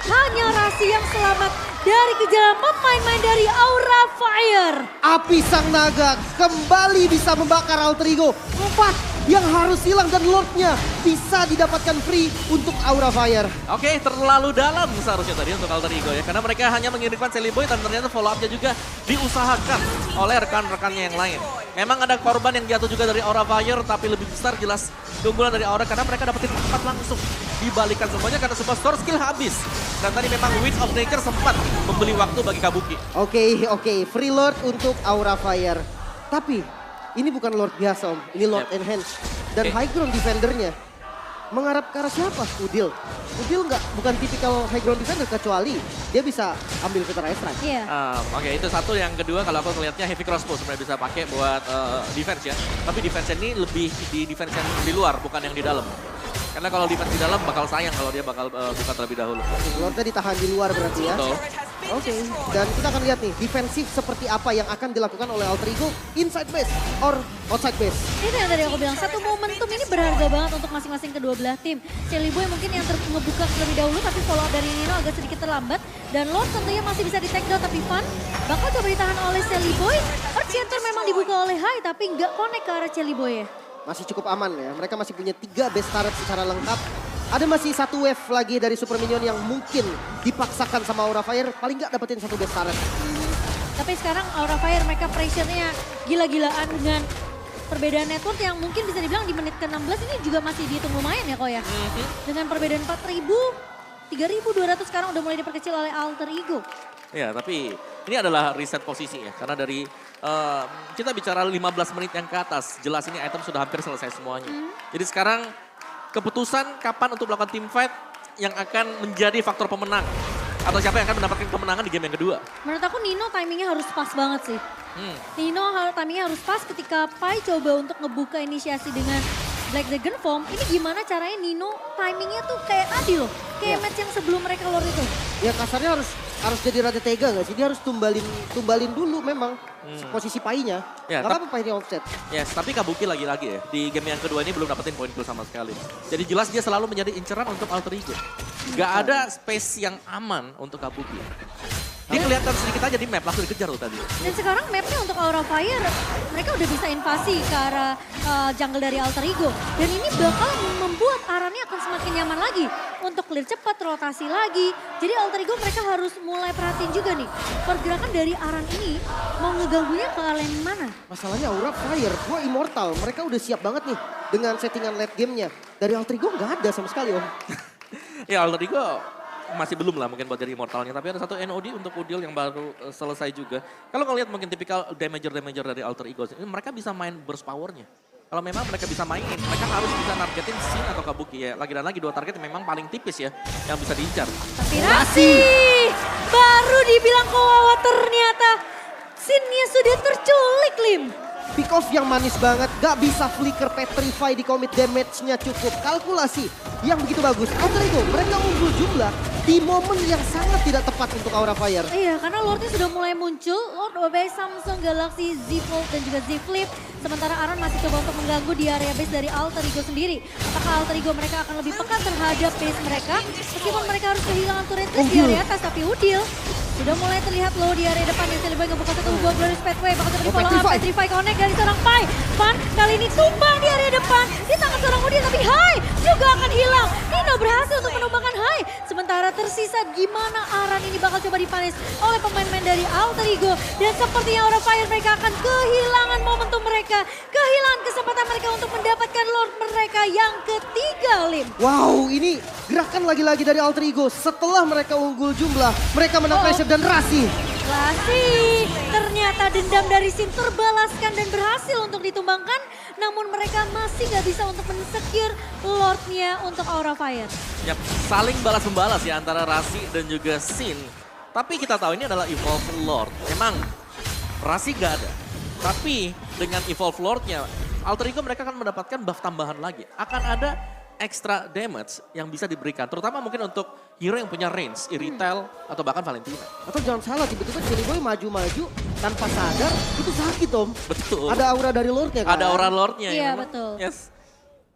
hanya Rasi yang selamat dari kejaran pemain-pemain dari Aura Fire. Api Sang Naga kembali bisa membakar Alter Ego. 4 yang harus hilang dan Lordnya bisa didapatkan free untuk Aura Fire. Oke, terlalu dalam seharusnya tadi untuk Alter Ego ya. Karena mereka hanya mengirimkan Celiboy dan ternyata follow up-nya juga diusahakan oleh rekan-rekannya yang lain. Memang ada korban yang jatuh juga dari Aura Fire, tapi lebih besar jelas keunggulan dari Aura karena mereka dapetin 4 langsung. Dibalikan semuanya karena Superstore skill habis. Dan tadi memang Winds of Nature sempat membeli waktu bagi Kabuki. Oke, free Lord untuk Aura Fire. Tapi ini bukan Lord biasa Om, ini Lord Yep. Enhance. Dan Oke. high ground defendernya mengharap ke arah siapa? Udil. Udil bukan tipikal high ground defender kecuali dia bisa ambil Fitur Ice Strike. Iya. Oke, itu satu. Yang kedua kalau aku melihatnya heavy crossbow sebenarnya bisa pakai buat defense ya. Tapi defense ini lebih di defense yang di luar bukan yang di dalam. Karena kalau defense di dalam bakal sayang kalau dia bakal buka terlebih dahulu. Lordnya ditahan di luar berarti ya. Betul. Oke, dan kita akan lihat nih defensif seperti apa yang akan dilakukan oleh Alter Ego inside base or outside base. Itu yang tadi aku bilang, satu momentum ini berharga banget untuk masing-masing kedua belah tim. Celiboy mungkin yang ngebuka terlebih dahulu tapi follow up dari Nino agak sedikit terlambat. Dan Lord tentunya masih bisa di take down tapi Fun bakal coba ditahan oleh Celiboy. Earthshatter memang dibuka oleh Hai tapi nggak connect ke arah Celiboy ya. Masih cukup aman ya, mereka masih punya 3 base turret secara lengkap. Ada masih 1 wave lagi dari Super Minion yang mungkin dipaksakan sama Aura Fire, paling nggak dapetin 1 base turret. Tapi sekarang Aura Fire mereka pressure-nya gila-gilaan dengan perbedaan network yang mungkin bisa dibilang di menit ke-16 ini juga masih dihitung lumayan ya kok ya. Dengan perbedaan 4.000, 3.200 sekarang udah mulai diperkecil oleh Alter Ego. Ya, tapi ini adalah reset posisi ya. Karena dari kita bicara 15 menit yang ke atas, jelas ini item sudah hampir selesai semuanya. Jadi sekarang keputusan kapan untuk melakukan team fight yang akan menjadi faktor pemenang. Atau siapa yang akan mendapatkan kemenangan di game yang kedua. Menurut aku Nino timingnya harus pas banget sih. Nino timingnya harus pas ketika Pai coba untuk ngebuka inisiasi dengan Black Dragon Form. Ini gimana caranya Nino timingnya tuh kayak tadi loh. Kayak match yang sebelum mereka Lord itu. Ya kasarnya harus jadi Raja Tega nggak sih? Dia harus tumbalin dulu memang posisi painya. Ya, Gak apa-apa painya offset. Yes, tapi Kabuki lagi-lagi ya. Di game yang kedua ini belum dapetin poin kill sama sekali. Jadi jelas dia selalu menjadi inceran untuk Alter Ego. Gak ada space yang aman untuk Kabuki. Dia kelihatan sedikit aja di map, langsung dikejar loh tadi. Dan sekarang mapnya untuk Aura Fire, mereka udah bisa invasi ke arah jungle dari Alter Ego. Dan ini bakal membuat arahnya akan semakin nyaman lagi. Untuk clear cepat, rotasi lagi. Jadi Alter Ego mereka harus mulai perhatiin juga nih. Pergerakan dari Aran ini mau ngeganggunya ke lane mana? Masalahnya Aura Fire, gue immortal. Mereka udah siap banget nih dengan settingan late gamenya. Dari Alter Ego nggak ada sama sekali Om. Ya Alter Ego masih belum lah mungkin buat jadi immortalnya. Tapi ada satu NOD untuk Udil yang baru selesai juga. Kalau ngeliat mungkin tipikal damager-damager dari Alter Ego, mereka bisa main burst powernya. Kalau memang mereka bisa mainin, mereka harus bisa nargetin Sin atau Kabuki ya. Lagi dan lagi 2 target yang memang paling tipis ya, yang bisa diincar. Tapi Rasi baru dibilang kawawa ternyata Sinnya sudah terculik Lim. Pick off yang manis banget, gak bisa flicker petrify di commit damage-nya cukup. Kalkulasi yang begitu bagus. Alter Ego, mereka unggul jumlah di momen yang sangat tidak tepat untuk Aura Fire. Iya, karena Lordnya sudah mulai muncul. Lord OB Samsung Galaxy Z Fold dan juga Z Flip. Sementara Aran masih coba untuk mengganggu di area base dari Alter Ego sendiri. Apakah Alter Ego mereka akan lebih peka terhadap base mereka? Meskipun mereka harus kehilangan turret di area atas, tapi Udil sudah mulai terlihat low di area depan yang Celiboy ngebuka satu buah Glorious Pathway. Bakal terjadi follow up, Petrify connect dari seorang Pai. Fun kali ini tumbang di area depan. Di tangan seorang Udil, tapi Hai juga akan hilang. Nino berhasil untuk menumbangkan Hai. Sementara tersisa gimana Aran ini bakal coba dipanis oleh pemain-pemain dari Alter Ego. Dan sepertinya Aura Fire mereka akan kehilangan momentum mereka. Kehilangan kesempatan mereka untuk mendapatkan Lord mereka yang ketiga, Lim. Wow, ini gerakan lagi-lagi dari Alter Ego. Setelah mereka unggul jumlah, mereka menang pressure dan Rasi. Rasi, ternyata dendam dari Sin terbalaskan dan berhasil untuk ditumbangkan. Namun mereka masih gak bisa untuk men-secure Lordnya untuk Aura Fire. Yap, saling balas-membalas ya antara Rasi dan juga Sin. Tapi kita tahu ini adalah Evolve Lord. Memang Rasi gak ada. Tapi dengan Evolve Lordnya Alter Ego mereka akan mendapatkan buff tambahan lagi. Akan ada extra damage yang bisa diberikan. Terutama mungkin untuk hero yang punya range, Irithel atau bahkan Valentina. Atau jangan salah, tiba-tiba Jelly Boy maju-maju tanpa sadar, itu sakit Om. Betul. Ada aura dari Lordnya kan? Ada aura Lordnya. Iya, memang- betul. Yes.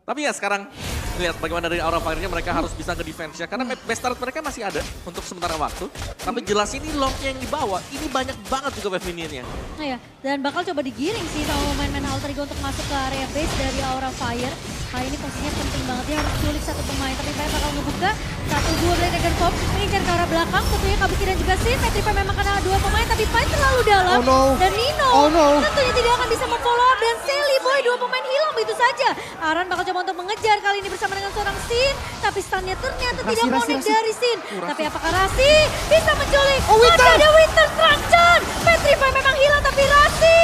Tapi ya sekarang lihat bagaimana dari aura fire-nya mereka harus bisa nge-defense ya. Karena best start mereka masih ada untuk sementara waktu. Tapi jelas ini Lordnya yang dibawa. Ini banyak banget juga wave minionnya. Nah ya, dan bakal coba digiring sih sama pemain-pemain Alter Ego untuk masuk ke area base dari Aura Fire. Nah ini posisinya penting banget, dia harus culik satu pemain. Tapi Fire bakal ngebuka, 1-2 Blade Dragon Pop, mengincar ke arah belakang. Tentunya Kabuki dan juga Sin, Petrify memang kena 2 pemain, tapi Fire terlalu dalam. Oh no. Dan Nino Oh no. tentunya tidak akan bisa memfollow up. Dan Sally Boy, 2 pemain hilang begitu saja. Aran bakal coba untuk mengejar kali ini bersama dengan seorang Sin. Tapi stunnya ternyata tidak Rasi, connect Rasi. dari Sin. Rasi. Tapi apakah Rasi bisa menculik? Oh, Winter. Masih ada Winter Truncheon. Petrify memang hilang, tapi Rasi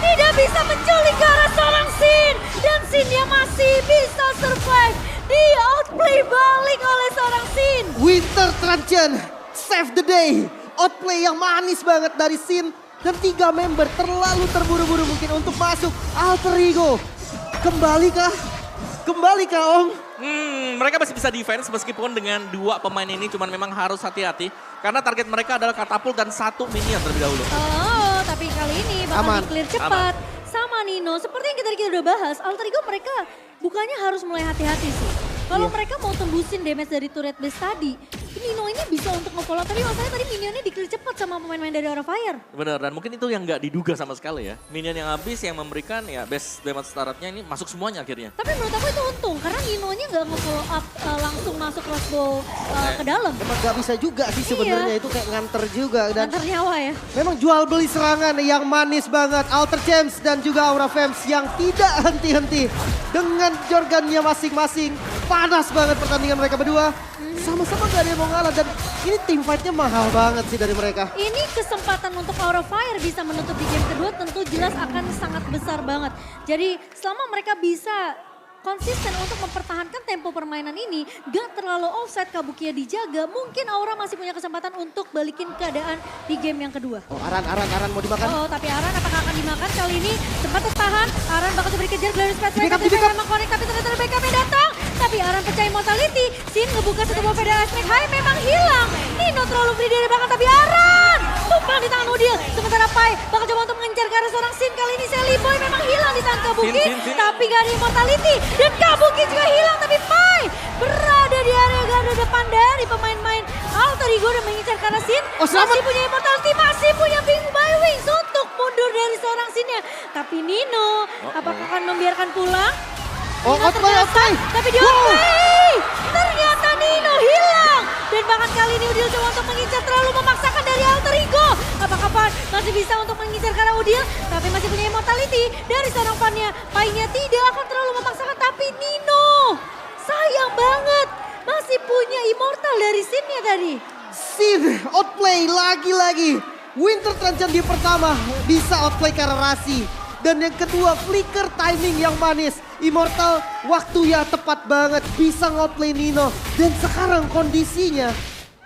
tidak bisa menculik ke arah seorang Sin. Dan Sinnya masih bisa survive. Di outplay balik oleh seorang Sin. Winter Truncheon, save the day. Outplay yang manis banget dari Sin. Dan 3 member terlalu terburu-buru mungkin untuk masuk. Alter Ego, kembalikah? Kembalikah Om? Mereka masih bisa defense meskipun dengan 2 pemain ini. Cuman memang harus hati-hati. Karena target mereka adalah katapult dan 1 minion terlebih dahulu. Oh, tapi kali ini bakal Aman. di-clear cepat. Sama Nino, seperti yang kita udah bahas, Alter Ego mereka bukannya harus mulai hati-hati sih. Kalau Iya. mereka mau tembusin damage dari turret base tadi, Nino ini bisa untuk nge-follow. Tapi masalahnya tadi minionnya di-clear cepat sama pemain-pemain dari Aura Fire. Bener, dan mungkin itu yang nggak diduga sama sekali ya. Minion yang habis yang memberikan ya best damage startnya ini masuk semuanya akhirnya. Tapi menurut aku itu untung, karena Ninonya nggak nge-follow up langsung masuk crossbow ke dalam. Memang gak bisa juga sih sebenarnya, itu kayak nganter juga. Dan Antar nyawa ya. memang jual beli serangan yang manis banget. Alter James dan juga Aura Femmes yang tidak henti-henti. Dengan jorgannya masing-masing. Panas banget pertandingan mereka berdua. Sama-sama gak ada yang mau ngalah. Dan ini team fight-nya mahal banget sih dari mereka. Ini kesempatan untuk Aura Fire bisa menutup di game kedua tentu jelas akan sangat besar banget. Jadi selama mereka bisa konsisten untuk mempertahankan tempo permainan ini, gak terlalu offside, Kabukinya dijaga, mungkin Aura masih punya kesempatan untuk balikin keadaan di game yang kedua. Oh, Aran mau dimakan. Oh, tapi Aran apakah akan dimakan kali ini? Sempat tertahan, Aran bakal coba dikejar Glorious Pathway, Di backup, tapi di backup. memang connect, tapi ternyata backup yang datang. Tapi Aran pecah immortality, Sin ngebuka satu buah pedal Ice High memang hilang. Nino terlalu free dari belakang, tapi Aran tumpang di tangan Udil. Sementara Pai bakal coba untuk mengejar ke arah seorang Sin, kali ini Sally Boy memang hilang di tangan Kabuki, Sin. tapi gak ada immortality. Dan Kabuki juga hilang, tapi Pai berada di area garda depan dari pemain-main Alter Ego dan mengincar ke arah Sin. Oh, selamat. Masih punya immortality, masih punya Bing by Wings untuk mundur dari seorang Sinnya. Tapi Nino, apakah akan membiarkan pulang? Oh, Nino outplay. terkesan, tapi di outplay. Ternyata Nino hilang. Dan bahkan kali ini Udil coba untuk mengincar, terlalu memaksakan dari Alter Ego. Apakah Pan masih bisa untuk mengincar ke arah Udil? Tapi masih punya immortality dari seorang Pannya. Painya tidak akan terlalu memaksakan, tapi Nino sayang banget. Masih punya immortal dari Sinnya tadi. Sin outplay lagi-lagi. Winter Truncheon di pertama bisa outplay karena Rasi. Dan yang kedua flicker timing yang manis. Immortal waktunya tepat banget bisa outplay Nino. Dan sekarang kondisinya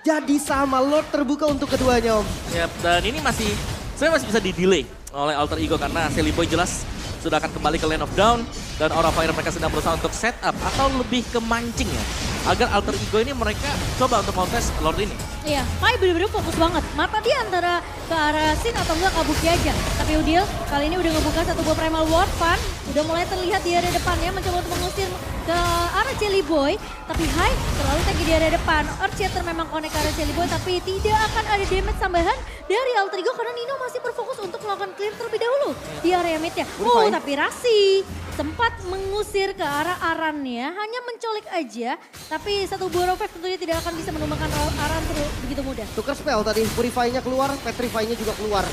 jadi sama, Lord terbuka untuk keduanya Om. Yap, dan ini sebenarnya masih bisa di-delay oleh Alter Ego karena Sally Boy jelas sudah akan kembali ke Lane of Down. Dan Aura Fire mereka sedang berusaha untuk set up atau lebih ke mancing ya. Agar Alter Ego ini mereka coba untuk contest Lord ini. Iya, Pai bener-bener fokus banget. Mata dia antara ke arah Sin atau enggak Kabuki aja. Tapi Udil kali ini udah ngebuka satu buah Primal Ward, Pan. Udah mulai terlihat di area depannya mencoba untuk mengusir ke arah Jelly Boy. Tapi Hai terlalu tinggi di area depan. Earthshatter memang connect ke arah Jelly Boy, tapi tidak akan ada damage tambahan dari Alter Ego karena Nino masih berfokus untuk melakukan clear terlebih dahulu di area midnya. Oh, tapi Rasi sempat mengusir ke arah Arannya, hanya mencolik aja. Tapi satu buah Rovek tentunya tidak akan bisa menumbangkan Aran begitu mudah. Tukar spell tadi, Purify-nya keluar, Petrify-nya juga keluar.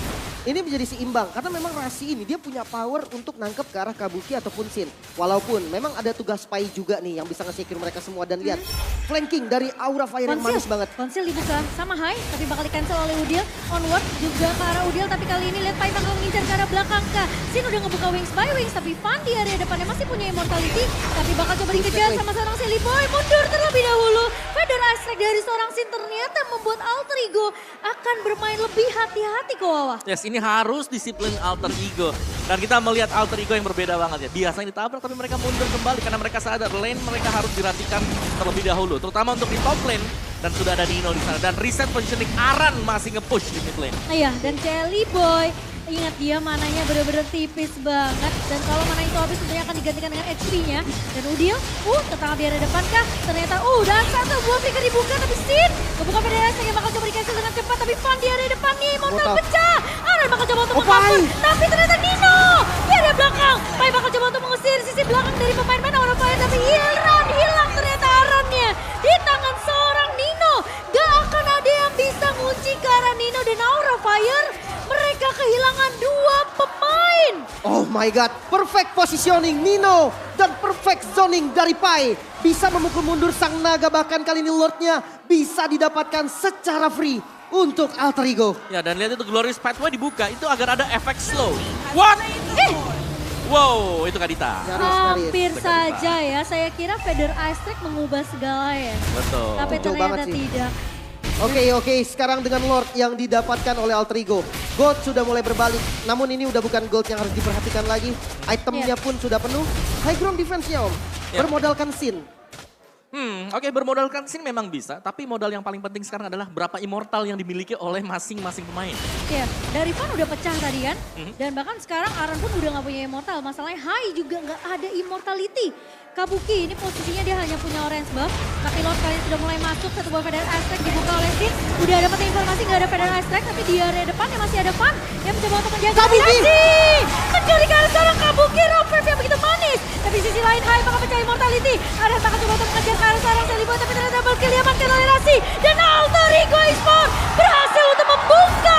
Ini menjadi seimbang karena memang Rasi ini dia punya power untuk nangkep ke arah Kabuki ataupun Sin. Walaupun memang ada tugas spy juga nih yang bisa nge-secure mereka semua. Dan lihat flanking dari Aura Fire yang manis banget. Konsil dibuka sama Hai, tapi bakal di cancel oleh Udil. Onward juga ke arah Udiel, tapi kali ini lihat Pai bakal mengincar ke arah belakang kah. Sin udah ngebuka wings by wings, tapi Van di area depannya masih punya immortality, tapi bakal coba dikejar sama seorang Silly Boy. Mundur terlebih dahulu. Feather Ice Strike dari seorang Sin ternyata membuat Alter Ego akan bermain lebih hati-hati ke Wawa. Yes, ini harus disiplin Alter Ego. Dan kita melihat Alter Ego yang berbeda banget ya. Biasanya ditabrak tapi mereka mundur kembali karena mereka sadar lane mereka harus diratikan terlebih dahulu. Terutama untuk di top lane. Dan sudah ada Nino di sana. Dan reset positioning Aran masih nge-push di mid lane. Iya, dan Jelly Boy, ingat dia mananya bener-bener tipis banget. Dan kalau mana itu habis tentunya akan digantikan dengan HP-nya. Dan Udiel, tertangkap di area depan kah? Ternyata, dan satu buah flicker dibuka tapi Sin kebuka PDS yang bakal coba di-cancel dengan cepat. Tapi Van di area depan nih, Immortal pecah. Aran bakal coba untuk mengapun, tapi ternyata Nino di area belakang. Pai bakal coba untuk mengusir sisi belakang dari pemain-pemain Aura Fire. Tapi hilang ternyata Arannya di tangan seorang Nino. Gak akan ada yang bisa ngunci ke arah Nino dan Aura Fire. Mereka kehilangan 2 pemain. Oh my god, perfect positioning Nino dan perfect zoning dari Pai. Bisa memukul mundur sang naga, bahkan kali ini Lordnya bisa didapatkan secara free untuk Alter Ego. Ya, dan lihat itu Glorious Pathway dibuka, itu agar ada efek slow. What? Wow, itu Kadita. Hampir saja ya, saya kira Feather Ice Strike mengubah segala ya. Betul. Tapi Betul ternyata banget sih. tidak. Oke, sekarang dengan Lord yang didapatkan oleh Alter Ego. Gold sudah mulai berbalik, namun ini udah bukan gold yang harus diperhatikan lagi. Itemnya pun sudah penuh, high ground defense-nya Om. Bermodalkan Sin. Oke, bermodalkan Sin memang bisa, tapi modal yang paling penting sekarang adalah berapa immortal yang dimiliki oleh masing-masing pemain. Ya, dari Van udah pecah tadi kan. Dan bahkan sekarang Aran pun udah gak punya immortal. Masalahnya Hai juga gak ada immortality. Kabuki ini posisinya dia hanya punya orange buff. Tapi Lord kali ini sudah mulai masuk, satu buah Feather Ice Strike dibuka oleh Sin. Udah dapat informasi gak ada Feather Ice Strike, tapi di area depannya masih ada Van yang mencoba untuk menjaga Kabuki! Mencuri ke arah seorang Kabuki, Robert yang begitu manis. Tapi sisi lain Hai bakal pecah immortality. Aran bakal coba untuk mengejar ke arah seorang Jelly Boy, tapi ternyata double kill diamankan oleh Rasi. Dan Alter Ego Esports berhasil untuk membuka